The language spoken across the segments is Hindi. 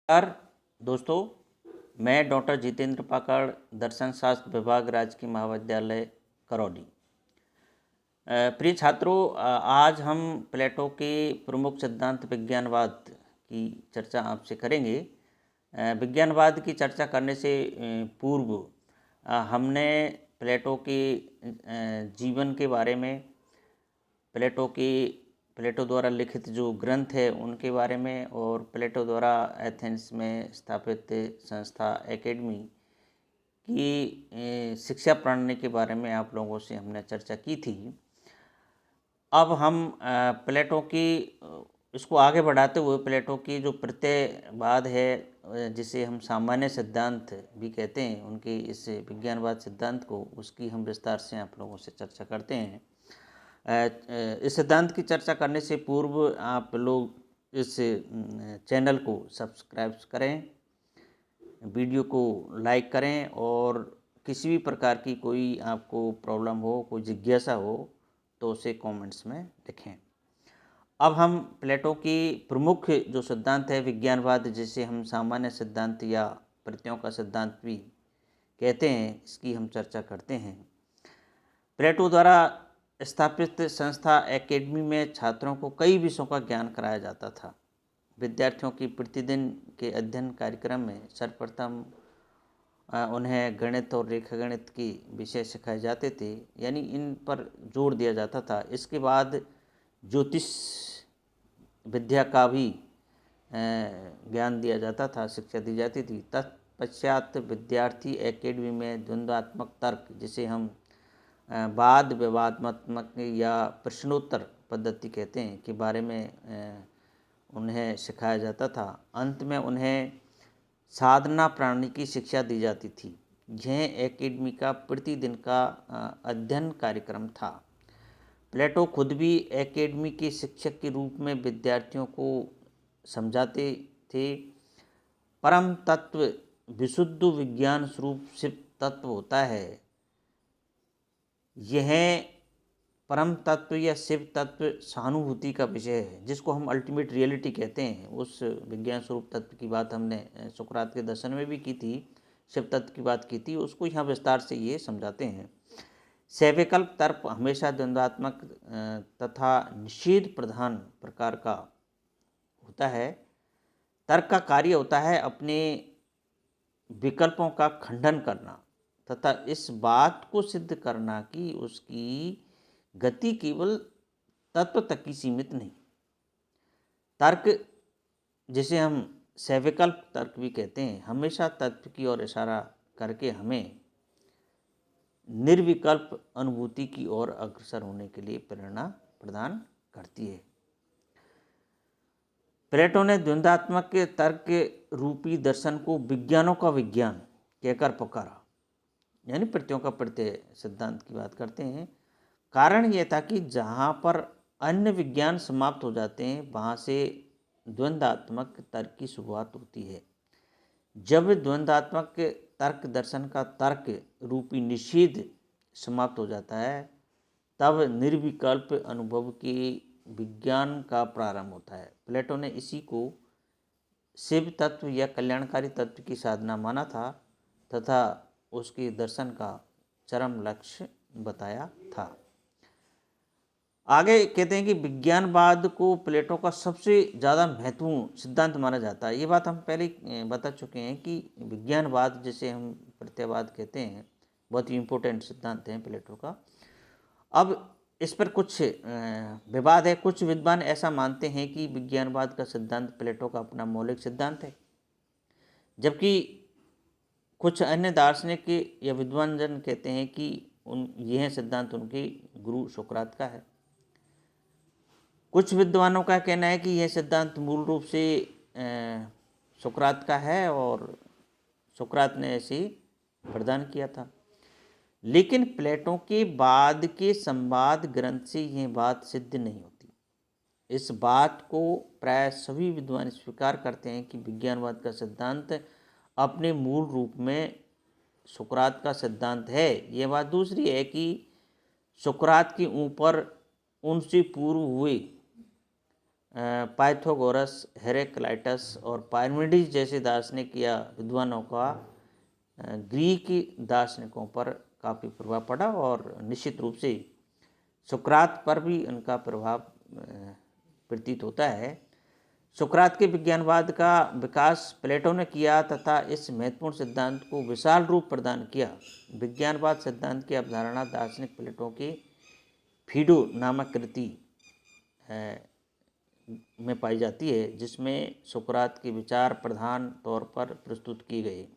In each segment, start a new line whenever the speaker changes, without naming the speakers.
नमस्कार दोस्तों, मैं डॉक्टर जितेंद्र पाकड़, दर्शन शास्त्र विभाग, राजकीय महाविद्यालय करौली। प्रिय छात्रों, आज हम प्लेटो के प्रमुख सिद्धांत विज्ञानवाद की चर्चा आपसे करेंगे। विज्ञानवाद की चर्चा करने से पूर्व हमने प्लेटो के जीवन के बारे में, प्लेटो द्वारा लिखित जो ग्रंथ है उनके बारे में, और प्लेटो द्वारा एथेंस में स्थापित संस्था एकेडमी की शिक्षा प्रणाली के बारे में आप लोगों से हमने चर्चा की थी। अब हम प्लेटो की इसको आगे बढ़ाते हुए प्लेटो की जो प्रत्ययवाद है, जिसे हम सामान्य सिद्धांत भी कहते हैं, उनके इस विज्ञानवाद सिद्धांत को, उसकी हम विस्तार से आप लोगों से चर्चा करते हैं। इस सिद्धांत की चर्चा करने से पूर्व आप लोग इस चैनल को सब्सक्राइब करें, वीडियो को लाइक करें, और किसी भी प्रकार की कोई आपको प्रॉब्लम हो, कोई जिज्ञासा हो, तो उसे कमेंट्स में लिखें। अब हम प्लेटो की प्रमुख जो सिद्धांत है विज्ञानवाद, जिसे हम सामान्य सिद्धांत या प्रत्ययों का सिद्धांत भी कहते हैं, इसकी हम चर्चा करते हैं। प्लेटो द्वारा स्थापित संस्था एकेडमी में छात्रों को कई विषयों का ज्ञान कराया जाता था। विद्यार्थियों की प्रतिदिन के अध्ययन कार्यक्रम में सर्वप्रथम उन्हें गणित और रेखागणित की विषय सिखाए जाते थे, यानी इन पर जोर दिया जाता था। इसके बाद ज्योतिष विद्या का भी ज्ञान दिया जाता था, शिक्षा दी जाती थी। तत्पश्चात विद्यार्थी एकेडमी में द्वंद्वात्मक तर्क, जिसे हम वाद विवादात्मक या प्रश्नोत्तर पद्धति कहते हैं, के बारे में उन्हें सिखाया जाता था। अंत में उन्हें साधना प्रणाली की शिक्षा दी जाती थी। यह एकेडमी का प्रतिदिन का अध्ययन कार्यक्रम था। प्लेटो खुद भी एकेडमी के शिक्षक के रूप में विद्यार्थियों को समझाते थे। परम तत्व विशुद्ध विज्ञान स्वरूप शिव तत्व होता है। यह परम तत्व या शिव तत्व सहानुभूति का विषय है, जिसको हम अल्टीमेट रियलिटी कहते हैं। उस विज्ञान स्वरूप तत्व की बात हमने सुकरात के दर्शन में भी की थी, शिव तत्व की बात की थी, उसको यहाँ विस्तार से ये समझाते हैं। सैविकल्प तर्क हमेशा द्वंद्वात्मक तथा निषेध प्रधान प्रकार का होता है। तर्क का कार्य होता है अपने विकल्पों का खंडन करना तथा इस बात को सिद्ध करना कि उसकी गति केवल तत्व तक ही सीमित नहीं। तर्क, जिसे हम सैविकल्प तर्क भी कहते हैं, हमेशा तत्व की ओर इशारा करके हमें निर्विकल्प अनुभूति की ओर अग्रसर होने के लिए प्रेरणा प्रदान करती है। प्लेटो ने द्वंद्वात्मक तर्क रूपी दर्शन को विज्ञानों का विज्ञान कहकर पुकारा, यानी प्रत्ययों का प्रत्यय सिद्धांत की बात करते हैं। कारण यह था कि जहाँ पर अन्य विज्ञान समाप्त हो जाते हैं, वहाँ से द्वंद्वात्मक तर्क की शुरुआत होती है। जब द्वंद्वात्मक तर्क दर्शन का तर्क रूपी निषेध समाप्त हो जाता है, तब निर्विकल्प अनुभव के विज्ञान का प्रारंभ होता है। प्लेटो ने इसी को शिव तत्व या कल्याणकारी तत्व की साधना माना था तथा उसके दर्शन का चरम लक्ष्य बताया था। आगे कहते हैं कि विज्ञानवाद को प्लेटो का सबसे ज़्यादा महत्वपूर्ण सिद्धांत माना जाता है। ये बात हम पहले ही बता चुके हैं कि विज्ञानवाद, जिसे हम प्रत्ययवाद कहते हैं, बहुत ही इम्पोर्टेंट सिद्धांत है प्लेटो का। अब इस पर कुछ विवाद है। कुछ विद्वान ऐसा मानते हैं कि विज्ञानवाद का सिद्धांत प्लेटो का अपना मौलिक सिद्धांत है, जबकि कुछ अन्य दार्शनिक या विद्वान जन कहते हैं कि यह सिद्धांत उनके गुरु सुकरात का है। कुछ विद्वानों का कहना है कि यह सिद्धांत मूल रूप से सुकरात का है और सुकरात ने ऐसे प्रदान किया था। लेकिन प्लेटो के बाद के संवाद ग्रंथ से यह बात सिद्ध नहीं होती। इस बात को प्राय सभी विद्वान स्वीकार करते हैं कि विज्ञानवाद का सिद्धांत अपने मूल रूप में सुकरात का सिद्धांत है। यह बात दूसरी है कि सुकरात के ऊपर उनसे पूर्व हुए पाइथागोरस, हेराक्लाइटस और पार्मेनिडेस जैसे दार्शनिक या विद्वानों का ग्रीक दार्शनिकों पर काफ़ी प्रभाव पड़ा और निश्चित रूप से सुकरात पर भी उनका प्रभाव प्रतीत होता है। सुकरात के विज्ञानवाद का विकास प्लेटो ने किया तथा इस महत्वपूर्ण सिद्धांत को विशाल रूप प्रदान किया। विज्ञानवाद सिद्धांत की अवधारणा दार्शनिक प्लेटो के फीडो नामक कृति में पाई जाती है, जिसमें सुकरात के विचार प्रधान तौर पर प्रस्तुत किए गए।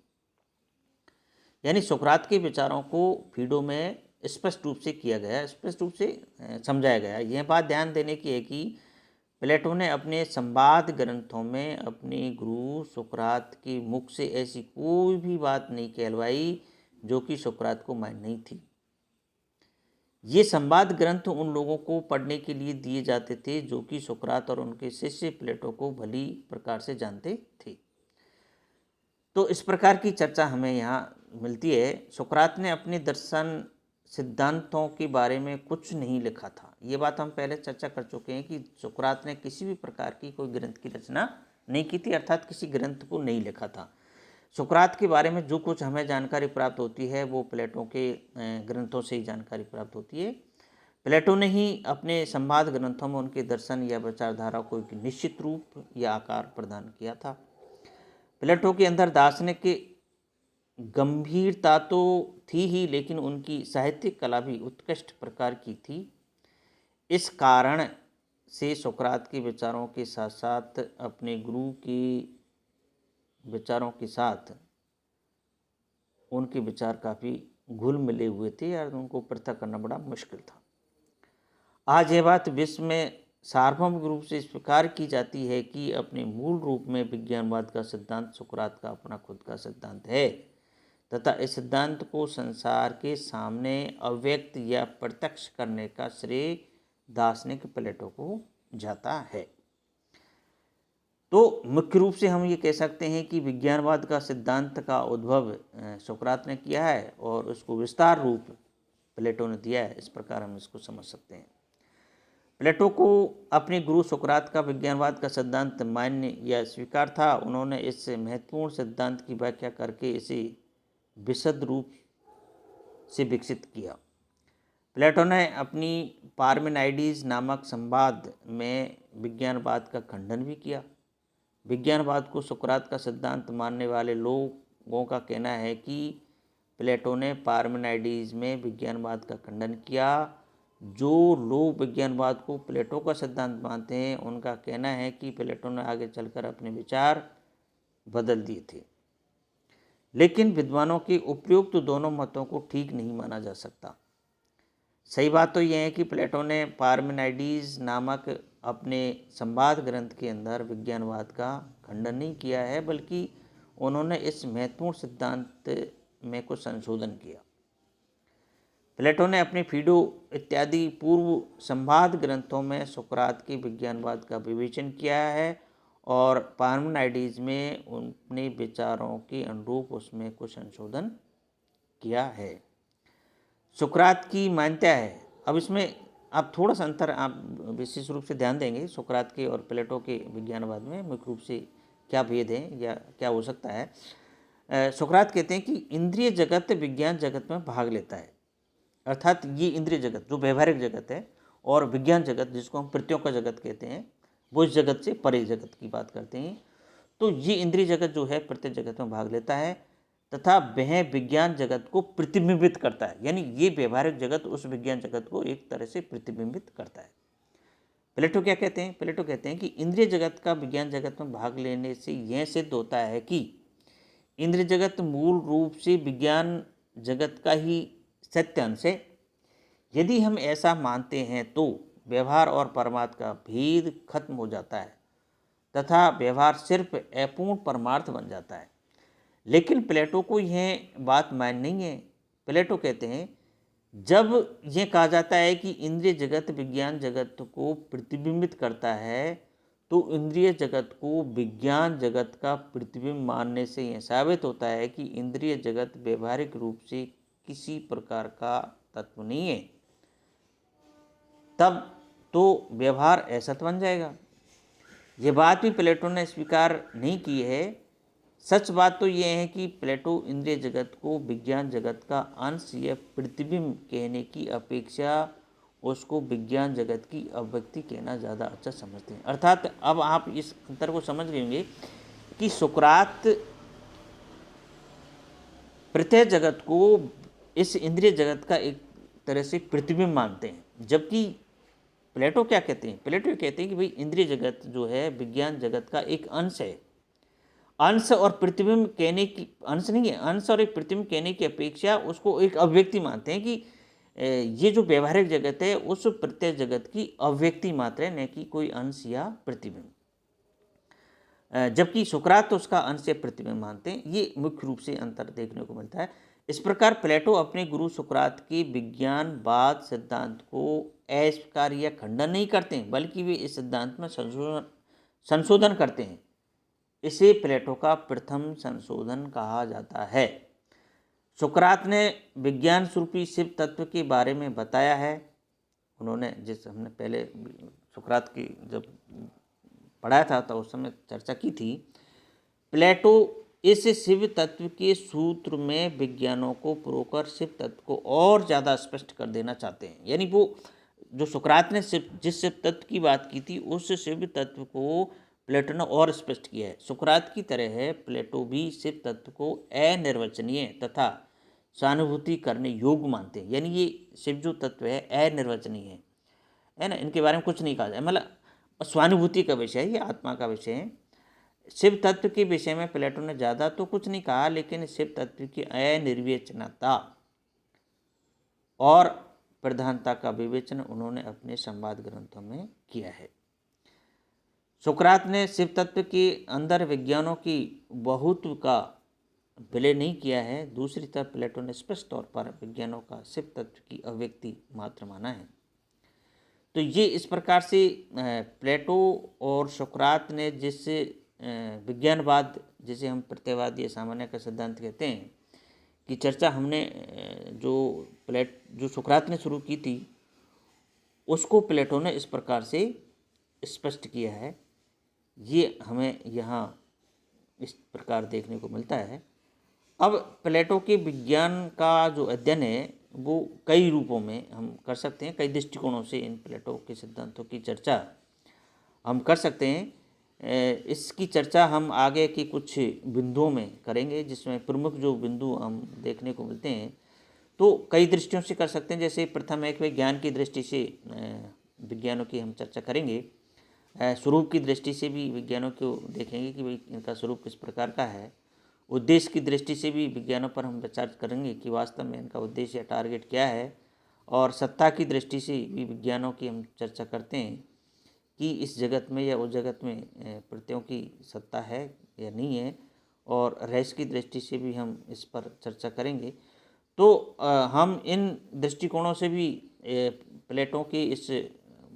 यानी सुकरात के विचारों को फीडो में स्पष्ट रूप से किया गया, स्पष्ट रूप से समझाया गया। यह बात ध्यान देने की है कि प्लेटो ने अपने संवाद ग्रंथों में अपने गुरु सुकरात के मुख से ऐसी कोई भी बात नहीं कहलवाई जो कि सुकरात को मान्य नहीं थी। ये संवाद ग्रंथ उन लोगों को पढ़ने के लिए दिए जाते थे जो कि सुकरात और उनके शिष्य प्लेटो को भली प्रकार से जानते थे। तो इस प्रकार की चर्चा हमें यहाँ मिलती है। सुकरात ने अपने दर्शन सिद्धांतों के बारे में कुछ नहीं लिखा था। ये बात हम पहले चर्चा कर चुके हैं कि सुकरात ने किसी भी प्रकार की कोई ग्रंथ की रचना नहीं की थी, अर्थात किसी ग्रंथ को नहीं लिखा था। सुकरात के बारे में जो कुछ हमें जानकारी प्राप्त होती है वो प्लेटो के ग्रंथों से ही जानकारी प्राप्त होती है। प्लेटो ने ही अपने संवाद ग्रंथों में उनके दर्शन या विचारधारा को एक निश्चित रूप या आकार प्रदान किया था। प्लेटो के अंदर दार्शनिक की गंभीरता तो थी ही, लेकिन उनकी साहित्यिक कला भी उत्कृष्ट प्रकार की थी। इस कारण से सुकरात के विचारों के साथ साथ अपने गुरु के विचारों के साथ उनके विचार काफ़ी घुल मिले हुए थे और उनको पृथक करना बड़ा मुश्किल था। आज ये बात विश्व में सार्वभौमिक रूप से स्वीकार की जाती है कि अपने मूल रूप में विज्ञानवाद का सिद्धांत सुकरात का अपना खुद का सिद्धांत है तथा इस सिद्धांत को संसार के सामने अव्यक्त या प्रत्यक्ष करने का श्रेय दार्शनिक प्लेटो को जाता है। तो मुख्य रूप से हम ये कह सकते हैं कि विज्ञानवाद का सिद्धांत का उद्भव सुकरात ने किया है और उसको विस्तार रूप प्लेटो ने दिया है। इस प्रकार हम इसको समझ सकते हैं। प्लेटो को अपने गुरु सुकरात का विज्ञानवाद का सिद्धांत मान्य या स्वीकार था। उन्होंने इस महत्वपूर्ण सिद्धांत की व्याख्या करके इसे विशद रूप से विकसित किया। प्लेटो ने अपनी पार्मेनाइडीज नामक संवाद में विज्ञानवाद का खंडन भी किया। विज्ञानवाद को सुकरात का सिद्धांत मानने वाले लोगों का कहना है कि प्लेटो ने पार्मेनाइडीज में विज्ञानवाद का खंडन किया। जो लोग विज्ञानवाद को प्लेटो का सिद्धांत मानते हैं उनका कहना है कि प्लेटो ने आगे चलकर अपने विचार बदल दिए थे। लेकिन विद्वानों के उपयुक्त दोनों मतों को ठीक नहीं माना जा सकता। सही बात तो यह है कि प्लेटो ने पार्मेनाइडीज नामक अपने संवाद ग्रंथ के अंदर विज्ञानवाद का खंडन नहीं किया है, बल्कि उन्होंने इस महत्वपूर्ण सिद्धांत में कुछ संशोधन किया। प्लेटो ने अपने फीडो इत्यादि पूर्व संवाद ग्रंथों में सुकरात के विज्ञानवाद का विवेचन किया है और पार्मेनाइडीज में अपने विचारों के अनुरूप उसमें कुछ संशोधन किया है। सुकरात की मान्यता है। अब इसमें आप थोड़ा सा अंतर आप विशेष रूप से ध्यान देंगे। सुकरात के और प्लेटो के विज्ञानवाद में मुख्य रूप से क्या भेद है या क्या हो सकता है। सुकरात कहते हैं कि इंद्रिय जगत विज्ञान जगत में भाग लेता है, अर्थात ये इंद्रिय जगत जो व्यवहारिक जगत है और विज्ञान जगत जिसको हम प्रत्ययों का जगत कहते हैं वो इस जगत से परे जगत की बात करते हैं। तो ये इंद्रिय जगत जो है प्रत्येक जगत में भाग लेता है तथा वह विज्ञान जगत को प्रतिबिंबित करता है। यानी ये व्यवहारिक जगत उस विज्ञान जगत को एक तरह से प्रतिबिंबित करता है। प्लेटो क्या कहते हैं? प्लेटो कहते हैं कि इंद्रिय जगत का विज्ञान जगत में भाग लेने से यह सिद्ध होता है कि इंद्रिय जगत मूल रूप से विज्ञान जगत का ही सत्य अंश है। यदि हम ऐसा मानते हैं तो व्यवहार और परमार्थ का भेद खत्म हो जाता है तथा व्यवहार सिर्फ अपूर्ण परमार्थ बन जाता है। लेकिन प्लेटो को यह बात मान्य नहीं है। प्लेटो कहते हैं जब यह कहा जाता है कि इंद्रिय जगत विज्ञान जगत को प्रतिबिंबित करता है तो इंद्रिय जगत को विज्ञान जगत का प्रतिबिंब मानने से यह साबित होता है कि इंद्रिय जगत व्यवहारिक रूप से किसी प्रकार का तत्व नहीं है। तब तो व्यवहार असत बन जाएगा। ये बात भी प्लेटो ने स्वीकार नहीं की है। सच बात तो ये है कि प्लेटो इंद्रिय जगत को विज्ञान जगत का अंश या प्रतिबिंब कहने की अपेक्षा उसको विज्ञान जगत की अभिव्यक्ति कहना ज़्यादा अच्छा समझते हैं। अर्थात अब आप इस अंतर को समझ गए होंगे कि सुकरात प्रत्यय जगत को इस इंद्रिय जगत का एक तरह से प्रतिबिंब मानते हैं, जबकि प्लेटो क्या कहते हैं? प्लेटो कहते हैं कि भाई इंद्रिय जगत जो है विज्ञान जगत का एक अंश है। अंश और प्रतिबिंब कहने की, अंश नहीं है, अंश और एक प्रतिबिंब कहने की अपेक्षा उसको एक अभिव्यक्ति मानते हैं कि ये जो व्यवहारिक जगत है उस प्रत्यय जगत की अभिव्यक्ति मात्र है, न कि कोई अंश या प्रतिबिंब। जबकि सुकरात तो उसका अंश या प्रतिबिंब मानते हैं। ये मुख्य रूप से अंतर देखने को मिलता है। इस प्रकार प्लेटो अपने गुरु सुकरात के विज्ञानवाद सिद्धांत को अस्वीकार या खंडन नहीं करते हैं, बल्कि वे इस सिद्धांत में संशोधन करते हैं। इसे प्लेटो का प्रथम संशोधन कहा जाता है। सुकरात ने विज्ञान स्वरूपी शिव तत्व के बारे में बताया है। उन्होंने, जिस हमने पहले सुकरात की जब पढ़ाया था तो उस समय चर्चा की थी, प्लेटो इस शिव तत्व के सूत्र में विज्ञानों को पुरोकर शिव तत्व को और ज़्यादा स्पष्ट कर देना चाहते हैं। यानी वो जो सुकरात ने जिस शिव तत्व की बात की थी उस शिव तत्व को प्लेटो ने और स्पष्ट किया है। सुकरात की तरह है प्लेटो भी शिव तत्व को अनिर्वचनीय तथा सहानुभूति करने योग्य मानते हैं। यानी ये शिव जो तत्व है अनिर्वचनीय है ना, इनके बारे में कुछ नहीं कहा जाए, मतलब स्वानुभूति का विषय है, ये आत्मा का विषय है। शिव तत्व के विषय में प्लेटो ने ज़्यादा तो कुछ नहीं कहा, लेकिन शिव तत्व की अनिर्वचनीयता और प्रधानता का विवेचन उन्होंने अपने संवाद ग्रंथों में किया है। सुकरात ने शिव तत्व के अंदर विज्ञानों की बहुत्व का विलय नहीं किया है। दूसरी तरफ प्लेटो ने स्पष्ट तौर पर विज्ञानों का शिव तत्व की अभिव्यक्ति मात्र माना है। तो ये इस प्रकार से प्लेटो और सुकरात ने जिस विज्ञानवाद, जिसे हम प्रत्ययवाद या सामान्य का सिद्धांत कहते हैं, की चर्चा हमने जो सुकरात ने शुरू की थी उसको प्लेटो ने इस प्रकार से स्पष्ट किया है। ये हमें यहाँ इस प्रकार देखने को मिलता है। अब प्लेटो के विज्ञान का जो अध्ययन है वो कई रूपों में हम कर सकते हैं, कई दृष्टिकोणों से इन प्लेटो के सिद्धांतों की चर्चा हम कर सकते हैं। इसकी चर्चा हम आगे की कुछ बिंदुओं में करेंगे, जिसमें प्रमुख जो बिंदु हम देखने को मिलते हैं तो कई दृष्टियों से कर सकते हैं। जैसे प्रथम एक विज्ञान की दृष्टि से विज्ञानों की हम चर्चा करेंगे, स्वरूप की दृष्टि से भी विज्ञानों को देखेंगे कि भाई इनका स्वरूप किस प्रकार का है। उद्देश्य की दृष्टि से भी विज्ञानों पर हम विचार करेंगे कि वास्तव में इनका उद्देश्य या टारगेट क्या है। और सत्ता की दृष्टि से भी विज्ञानों की हम चर्चा करते हैं कि इस जगत में या उस जगत में प्रत्ययों की सत्ता है या नहीं है। और रहस्य की दृष्टि से भी हम इस पर चर्चा करेंगे। तो हम इन दृष्टिकोणों से भी प्लेटो के इस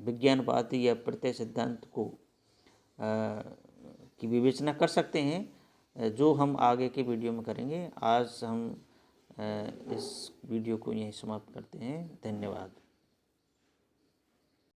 विज्ञानवाद या प्रत्यय सिद्धांत को की विवेचना कर सकते हैं, जो हम आगे के वीडियो में करेंगे। आज हम इस वीडियो को यहीं समाप्त करते हैं। धन्यवाद।